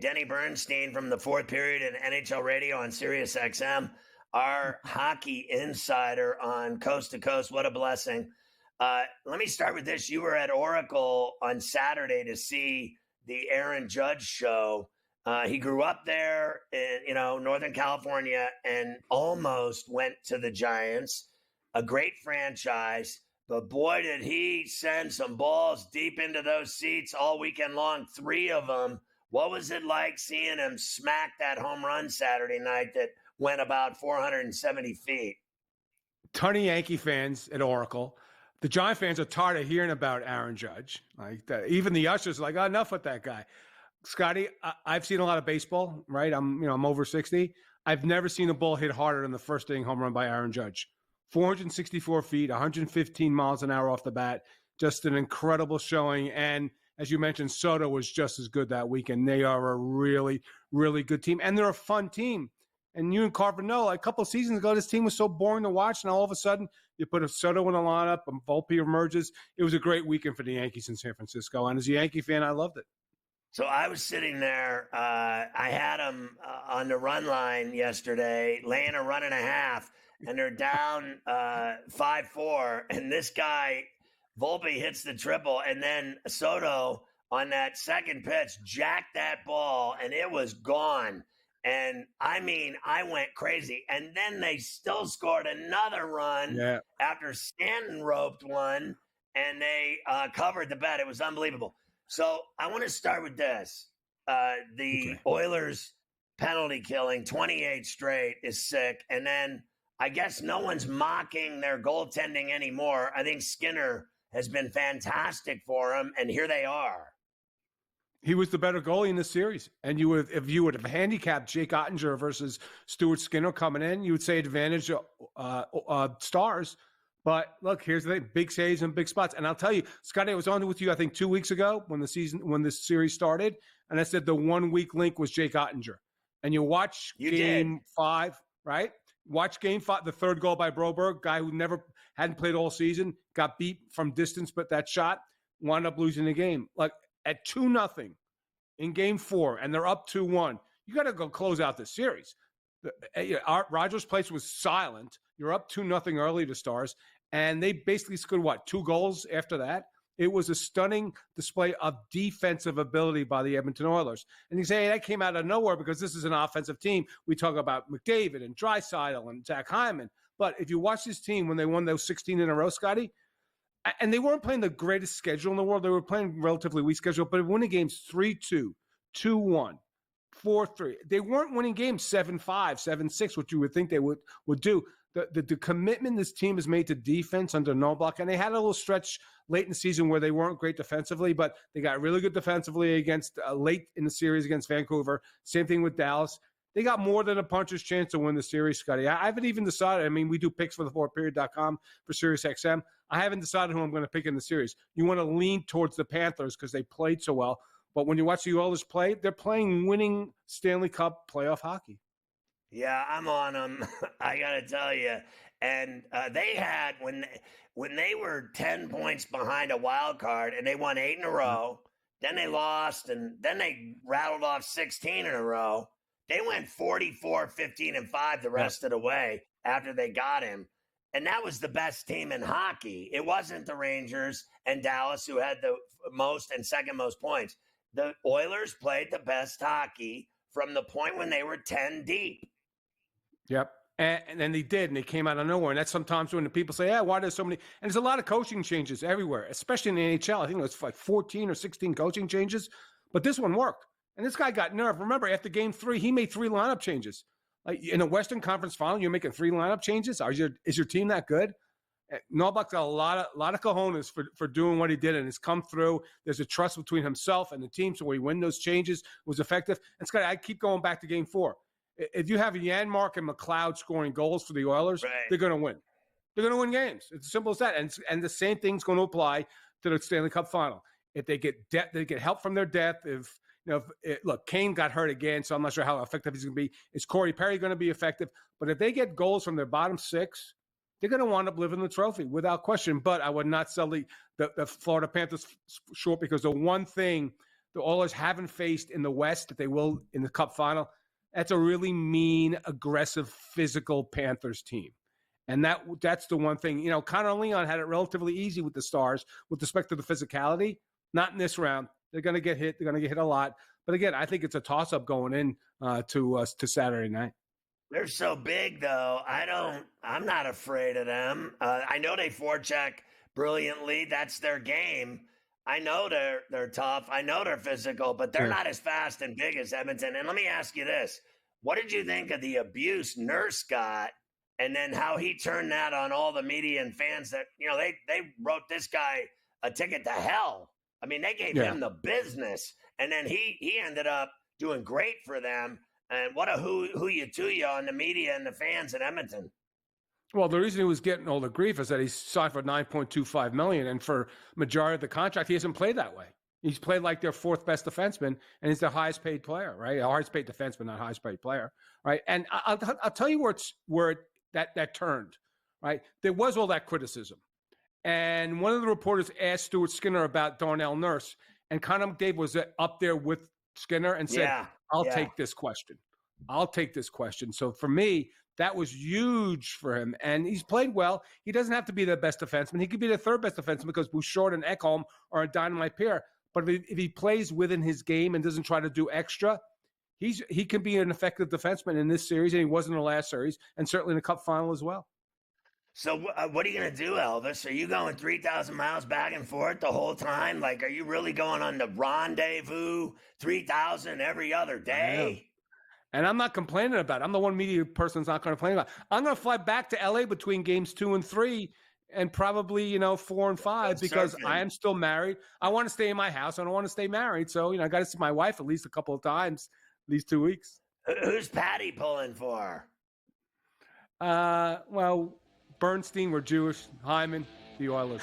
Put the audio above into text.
Denny Bernstein from the fourth period in NHL radio on Sirius XM, our hockey insider on Coast to Coast. What a blessing. Let me start with this. You were at Oracle on Saturday to see the Aaron Judge show. He grew up there in, Northern California and almost went to the Giants, a great franchise. But boy, did he send some balls deep into those seats all weekend long, 3 of them. What was it like seeing him smack that home run Saturday night that went about 470 feet? Ton of Yankee fans at Oracle. The Giant fans are tired of hearing about Aaron Judge. Like even the ushers are like, enough with that guy. Scotty, I've seen a lot of baseball, right? I'm over 60. I've never seen a ball hit harder than the first inning home run by Aaron Judge. 464 feet, 115 miles an hour off the bat. Just an incredible showing. And as you mentioned, Soto was just as good that weekend. They are a really, really good team. And they're a fun team. And you and Carver know, like a couple of seasons ago, this team was so boring to watch. And all of a sudden, you put a Soto in the lineup and Volpe emerges. It was a great weekend for the Yankees in San Francisco. And as a Yankee fan, I loved it. So I was sitting there. I had them on the run line yesterday, laying a run and a half. And they're down 5-4. And this guy, Volpe, hits the triple. And then Soto, on that second pitch, jacked that ball, and it was gone. And, I went crazy. And then they still scored another run after Stanton roped one, and they covered the bet. It was unbelievable. So I want to start with this. The Oilers penalty killing, 28 straight, is sick. And then I guess no one's mocking their goaltending anymore. I think Skinner has been fantastic for them, and here they are. He was the better goalie in the series. And if you would have handicapped Jake Ottinger versus Stuart Skinner coming in, you would say advantage Stars. But look, here's the thing, big saves and big spots. And I'll tell you, Scotty, I was on with you, I think 2 weeks ago when the series started. And I said the 1 weak link was Jake Ottinger. And you watch game 5, right? Watch game 5, the third goal by Broberg, guy who hadn't played all season, got beat from distance, but that shot wound up losing the game. Like at 2-0 in game 4, and they're up 2-1. You got to go close out the series. Rogers' Place was silent. You're up 2-0 early to Stars, and they basically scored, 2 goals after that? It was a stunning display of defensive ability by the Edmonton Oilers. And you say, hey, that came out of nowhere because this is an offensive team. We talk about McDavid and Draisaitl and Zach Hyman. But if you watch this team when they won those 16 in a row, Scotty, and they weren't playing the greatest schedule in the world. They were playing relatively weak schedule, but winning games 3-2, 2-1, 4-3. They weren't winning games 7-5, 7-6, which you would think they would do. The commitment this team has made to defense under Knoblauch, and they had a little stretch late in the season where they weren't great defensively, but they got really good defensively against late in the series against Vancouver. Same thing with Dallas. They got more than a puncher's chance to win the series, Scotty. I haven't even decided. We do picks for the fourthperiod.com for Sirius XM. I haven't decided who I'm going to pick in the series. You want to lean towards the Panthers because they played so well. But when you watch the Oilers play, they're playing winning Stanley Cup playoff hockey. Yeah, I'm on them. I got to tell you. And they had, when they were 10 points behind a wild card and they won 8 in a row, then they lost, and then they rattled off 16 in a row. They went 44, 15, and 5 the rest of the way after they got him. And that was the best team in hockey. It wasn't the Rangers and Dallas who had the most and second most points. The Oilers played the best hockey from the point when they were 10 deep. Yep. And then they did, and they came out of nowhere. And that's sometimes when the people say, why there's so many? And there's a lot of coaching changes everywhere, especially in the NHL. I think it was like 14 or 16 coaching changes. But this one worked. And this guy got nerve. Remember, after game 3, he made 3 lineup changes. Like in a Western Conference final, you're making 3 lineup changes? Is your team that good? Knoblauch got a lot of cojones for doing what he did, and it's come through. There's a trust between himself and the team, so when he win those changes, was effective. And Scott, I keep going back to game 4. If you have Janmark and McLeod scoring goals for the Oilers, they're going to win. They're going to win games. It's as simple as that. And the same thing's going to apply to the Stanley Cup final. If they get they get help from their depth. Look, Kane got hurt again, so I'm not sure how effective he's going to be. Is Corey Perry going to be effective? But if they get goals from their bottom 6, they're going to wind up living the trophy without question. But I would not sell the Florida Panthers short, because the one thing the Oilers haven't faced in the West that they will in the Cup final. That's a really mean, aggressive, physical Panthers team. And that's the one thing. You know, Connor Leon had it relatively easy with the Stars with respect to the physicality. Not in this round. They're going to get hit. They're going to get hit a lot. But again, I think it's a toss-up going in to Saturday night. They're so big, though. I'm not afraid of them. I know they forecheck brilliantly. That's their game. I know they're tough. I know they're physical, but they're not as fast and big as Edmonton. And let me ask you this. What did you think of the abuse Nurse got, and then how he turned that on all the media and fans that, you know, they wrote this guy a ticket to hell? I mean, they gave him the business, and then he ended up doing great for them. And what a who you to you on the media and the fans in Edmonton. Well, the reason he was getting all the grief is that he signed for $9.25 million, and for majority of the contract, he hasn't played that way. He's played like their fourth best defenseman, and he's their highest paid player, right? Highest paid defenseman, not highest paid player, right? And I'll tell you where that turned, right? There was all that criticism, and one of the reporters asked Stuart Skinner about Darnell Nurse, and Conor McDavid was up there with Skinner and said, I'll take this question. I'll take this question. So for me, that was huge for him. And he's played well. He doesn't have to be the best defenseman. He could be the third best defenseman because Bouchard and Ekholm are a dynamite pair. But if he plays within his game and doesn't try to do extra, he can be an effective defenseman in this series, and he was in the last series, and certainly in the Cup final as well. So what are you going to do, Elvis? Are you going 3,000 miles back and forth the whole time? Like, are you really going on the rendezvous 3,000 every other day? And I'm not complaining about it. I'm the one media person that's not going to complain about it. I'm going to fly back to LA between games 2 and 3 and probably, 4 and 5 because I am still married. I want to stay in my house. I don't want to stay married. So, I got to see my wife at least a couple of times these 2 weeks. Who's Patty pulling for? Well, Bernstein, we're Jewish. Hyman, the Oilers.